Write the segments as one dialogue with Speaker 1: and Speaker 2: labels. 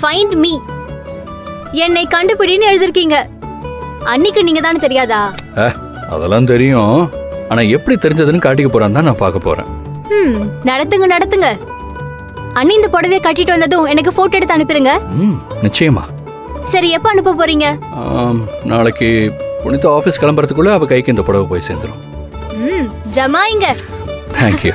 Speaker 1: Find me, என்னை கண்டுபிடின்னு எழுதிருக்கீங்க. அன்னைக்கு நீங்க தானே தெரியாதா?
Speaker 2: அதெல்லாம் தெரியும். ஆனா எப்படி தெரிஞ்சதுன்னு காட்டிக்க போறான்னு தான் நான் பார்க்க போறேன்.
Speaker 1: நடத்துங்க நடத்துங்க. அண்ணி இந்த புடவையை கட்டிட்டு வந்ததும் எனக்கு போட்டோ எடுத்து அனுப்பிடுங்க.
Speaker 2: நிச்சயமா.
Speaker 1: சரி, எப்ப அனுப்ப போறீங்க?
Speaker 2: நாளைக்கு புனிதா ஆபீஸ் கிளம்புறதுக்குள்ள அவ கைக்கு இந்த புடவை போய் சேர்ந்துரும்.
Speaker 1: ஜமாயிங்க.
Speaker 2: தேங்க்யூ.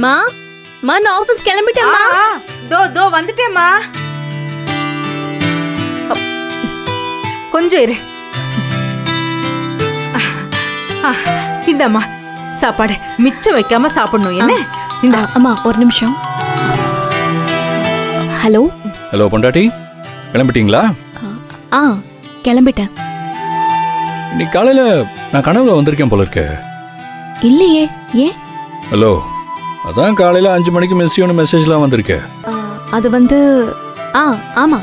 Speaker 1: மா, நான் ஆபீஸ் கிளம்பிட்டேன்மா.
Speaker 3: தோ வந்துட்டேம்மா. கொஞ்சம் இரு. இந்தம்மா சாப்பாடு மிச்சம் வைக்காம சாப்பிடணும். என்ன இந்த
Speaker 1: அம்மா ஒரு நிமிஷம். ஹலோ
Speaker 2: ஹலோ பொண்டாட்டி, கிளம்பிட்டீங்களா?
Speaker 1: கிளம்பிட்டேன்.
Speaker 2: இன்னைக்கு காலையில நான் கனவுல வந்திருக்கேன் போல இருக்கே.
Speaker 1: இல்லையே, ஏன்?
Speaker 2: ஹலோ, அதான் காலையில 5 மணிக்கு மெசேஜ்லாம் வந்திருக்கே.
Speaker 1: அது வந்து ஆமா.